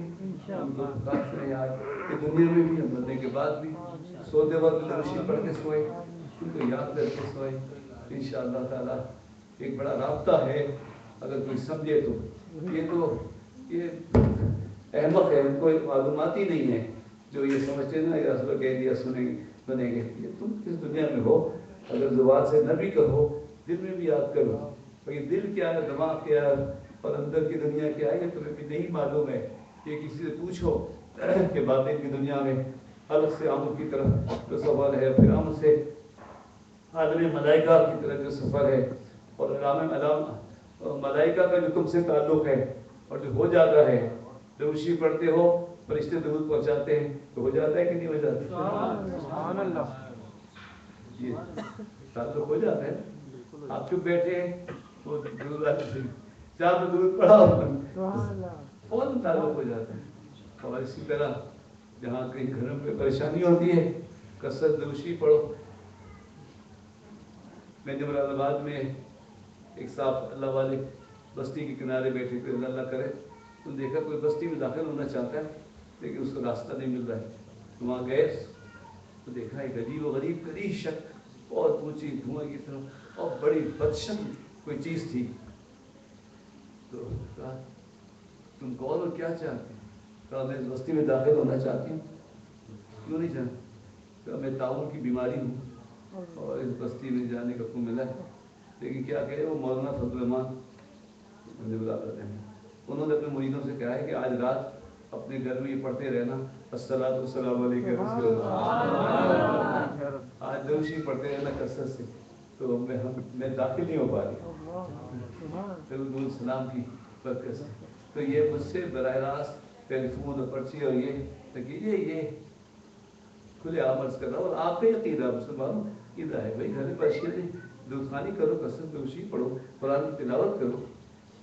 उनको काफी रहे। आज कि दुनिया में भी हम बनने के बाद भी सोते वक्त दरूद पढ़ के सोए, उनको याद करके सोए। इंशाअल्लाह ताला एक बड़ा राब्ता है, अगर कोई समझे तो। ये अहमक है, उनको मालूमात ही नहीं है जो ये समझते ना या कह दिया सुनेंगे बनेंगे। ये तुम इस दुनिया में हो, अगर जुबान से न भी कहो, दिल में भी याद करो। भाई दिल क्या है, दिमाग क्या है और अंदर की दुनिया क्या है, ये तुम्हें भी नहीं मालूम है। ये किसी से पूछो कि बातिन की दुनिया में حلق سے آمد کی طرف جو سفر ہے، پھر آمد سے عالم ملائکہ کی طرف جو سفر ہے، اور عالم ملائکہ کا جو تم سے تعلق ہے، اور جو ہو جاتا ہے، درود پڑھتے ہو فرشتے درود پہنچاتے ہیں تو ہو جاتا ہے کہ نہیں ہو جاتا؟ سبحان اللہ. یہ تعلق ہو جاتا ہے. آپ چپ بیٹھے ہیں وہ درود جہاں پہ درود پڑھا فوراً تعلق ہو جاتا ہے. اور اسی طرح جہاں کہیں گھر میں پریشانی ہوتی ہے کثرت درود پڑھو. میں نے مراد آباد میں ایک صاحب اللہ والے بستی کے کنارے بیٹھے تھے، اللہ کرے تو دیکھا کوئی بستی میں داخل ہونا چاہتا ہے لیکن اس کو راستہ نہیں مل رہا ہے. تو وہاں گئے تو دیکھا ایک عجیب و غریب کری شک، بہت اونچی دھواں کی طرف اور بڑی بدشم کوئی چیز تھی. تو کہا تم کون اور کیا چاہتے ہیں؟ کہا میں اس بستی میں داخل ہونا چاہتی ہوں. کیوں نہیں چاہتے؟ کہا میں تعاون کی بیماری ہوں اور اس بستی میں جانے کا حکم ملا ہے. لیکن کیا کہے وہ مولانا فضل الرحمان انہوں نے اپنے مریدوں سے کہا ہے کہ آج رات اپنے گھر میں یہ پڑھتے رہنا الصلاۃ والسلام علیک رسول اللہ. آج درود پڑھتے رہنا کثرت سے. تو میں داخل نہیں ہو پا رہی درود السلام کی برکت سے. تو یہ مجھ سے براہ راست ٹیلی فون اور پرچی اور یہ کھلے عرض کر رہا ہوں. اور آپ کا عقیدہ مسلمان عقیدہ ہے بھائی گھر میں پریشانی دودھ خانی کرو، کثرت درود پڑھو، قرآن کی تلاوت کرو،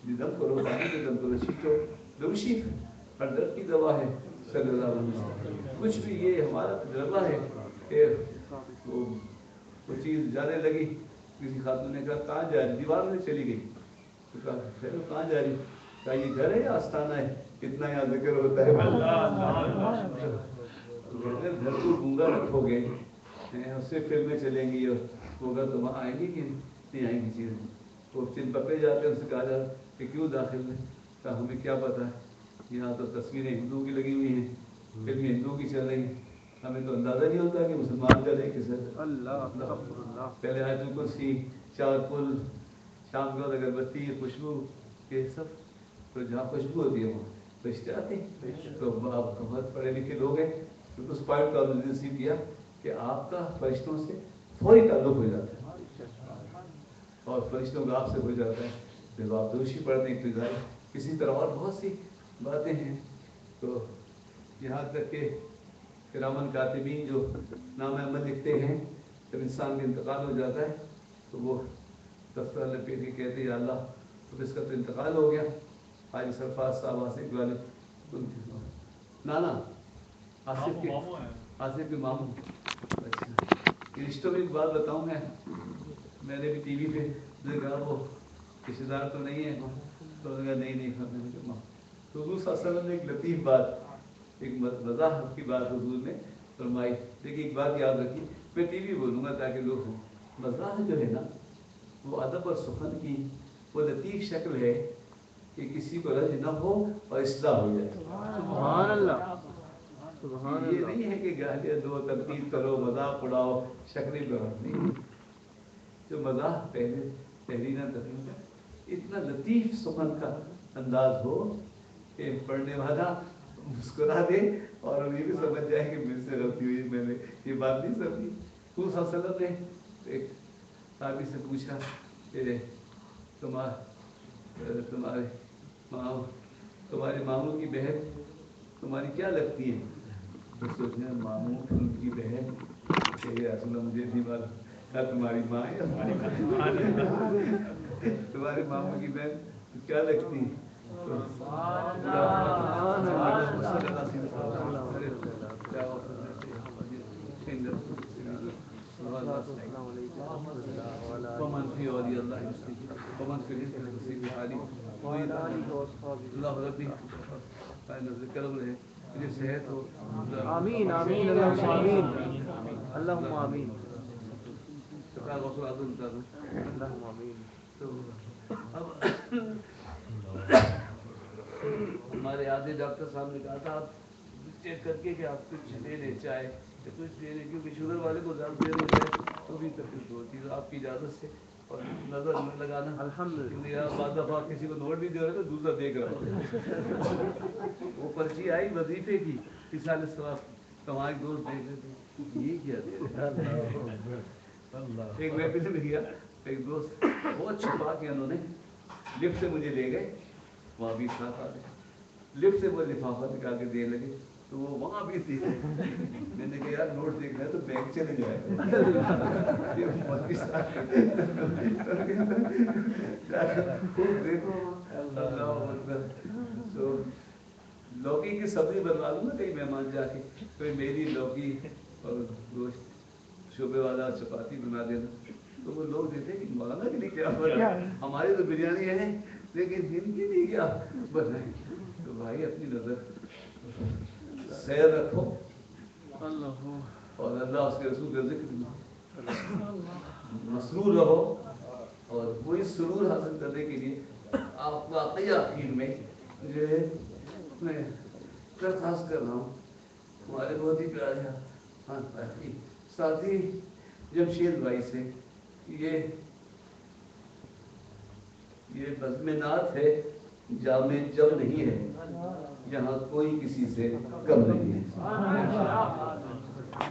دم کرو، پانی پہ دم کرو، چھینٹو. درود ہر درد کی دوا ہے صلی اللہ علیہ وسلم. کچھ بھی یہ ہمارا تجربہ ہے کہ وہ چیز جانے لگی. کسی خاتون نے کہا کہاں جا رہی؟ دیوار میں چلی گئی. تو کہا کہاں جا رہی؟ کہا یہ گھر ہے یا آستانہ ہے؟ اتنا یہاں ذکر ہوتا ہے. گھر کو گونگا رکھو گے اس سے فلمیں چلیں گی وہ گھر تو وہاں آئیں گی کہ نہیں آئیں گی چیزیں. وہ چند پکڑے جاتے ہیں، ان سے کہا جاتا کہ کیوں داخل ہے؟ کہا ہمیں کیا پتہ ہے، یہاں تو تصویریں ہندو کی لگی ہوئی ہیں، فلمیں ہندو کی چل رہی ہیں، ہمیں تو اندازہ نہیں ہوتا کہ مسلمان کر رہے کس اللہ. پہلے آیت الکرسی، چار پل، شام کے وقت اگربتی، خوشبو، یہ سب تو جہاں خوشبو ہوتی ہے وہاں رشتے آتے ہیں. تو آپ بہت پڑھے لکھے لوگ ہیں تو اس پوائنٹ کا ریسیو کیا کہ آپ کا فرشتوں سے فوری تعلق ہو جاتا ہے اور فرشتوں کا آپ سے ہو جاتا ہے جب آپ دوشی پڑھتے ہیں. ابتدائی اسی طرح اور بہت سی باتیں ہیں. تو یہاں تک کہ کرامن کاتبین جو نام عمل لکھتے ہیں جب انسان کا انتقال ہو جاتا ہے تو وہ دفتر لپیٹ کے کہتے ہیں یا اللہ تو اس کا تو انتقال ہو گیا. حاجی سرفراز صاحب آصف والے نانا آصف کے ماموں. اچھا رشتوں میں ایک بات بتاؤں میں نے بھی ٹی وی پہ دیکھا وہ رشتے دار تو نہیں ہے تو نہیں تو حضور صلی اللہ علیہ وسلم نے ایک لطیف بات، ایک وضاحت کی بات حضور نے فرمائی. لیکن ایک بات یاد رکھی، میں ٹی وی بولوں گا تاکہ لوگ ہوں. وضاحت جو ہے نا وہ ادب اور سخن کی وہ لطیف شکل ہے کہ کسی کو رنج نہ ہو اور اصلاح ہو جائے. سبحان اللہ. یہ نہیں ہے کہ گالیاں دو، تنقید کرو، مذاق اڑاؤ، شکلیں کرو. نہیں، جو مذاق تحریرہ تقریبا اتنا لطیف سخن کا انداز ہو کہ پڑھنے والا مسکرا دے اور یہ بھی سمجھ جائے کہ مجھ سے غلطی ہوئی، میں نے یہ بات نہیں سمجھی. حضور صلی اللہ علیہ وسلم نے ایک صحابی سے پوچھا کہ تمہارے ماموں کی بہن تمہاری کیا لگتی ہے؟ تو سوچنا ماموں ان کی بہن کہ اصل مجھے نہیں معلوم، کیا تمہاری ماں ہے تمہارے ماموں کی بہن کیا لگتی ہے؟ ومن في ولي الله ومن في رزق نصيب حالي اللہ ربی ذکر رہے مجھے صحت ہو. آمین آمین اللہم آمین اللہم آمین اللہم آمین. تو اب ہمارے آدھے ڈاکٹر صاحب نے کہا تھا آپ چیک کر کے کہ آپ کچھ لے لیں چائے یا کچھ لے لیں کیونکہ شوگر والے کو زیادہ دیر ہو جائے تو بھی تکلیف ہوتی ہے. آپ کی اجازت سے اور نظر نہ لگانا الحمدللہ. بعض دفعہ کسی کو نوٹ بھی دے رہے تو دوسرا دیکھ رہا ہو. وہ پرچی آئی وظیفے کی، اس سال हमारे दोस्त देख रहे थे ये क्या दे रहे। एक महफिल में गया, एक दोस्त बहुत छुपा के उन्होंने लिफ्ट से मुझे ले गए, वहाँ भी साथ आ गए, लिफ्ट से वो लिफाफा निकाल के दे लगे, तो वो वहाँ भी थी। मैंने कहा यार नोट देखना है तो बैंक चले जाए। खूब देखो, तो लौकी की सब्जी बनवा दूँ ना कई मेहमान जाके, कोई मेरी लौकी और गोश्त शोबे वाला चपाती बना देना, तो वो लोग देते कि मौलाना के लिए क्या बना, हमारी तो बिरयानी है लेकिन इनकी नहीं क्या बनाए। तो भाई अपनी नजर सैर रखो और अल्लाह उसके रसूल के जिक्र में मसरूर रहो, और वही सुरूर हासिल करने के लिए आप वाकई आखिर में जो है मैं दरख्वास्त कर रहा हूँ हमारे बहुत ही प्यारे हाँ साथी जमशेद भाई से, ये बज़्म-ए-नात है जामे जम नहीं है, यहाँ कोई किसी से कम नहीं है।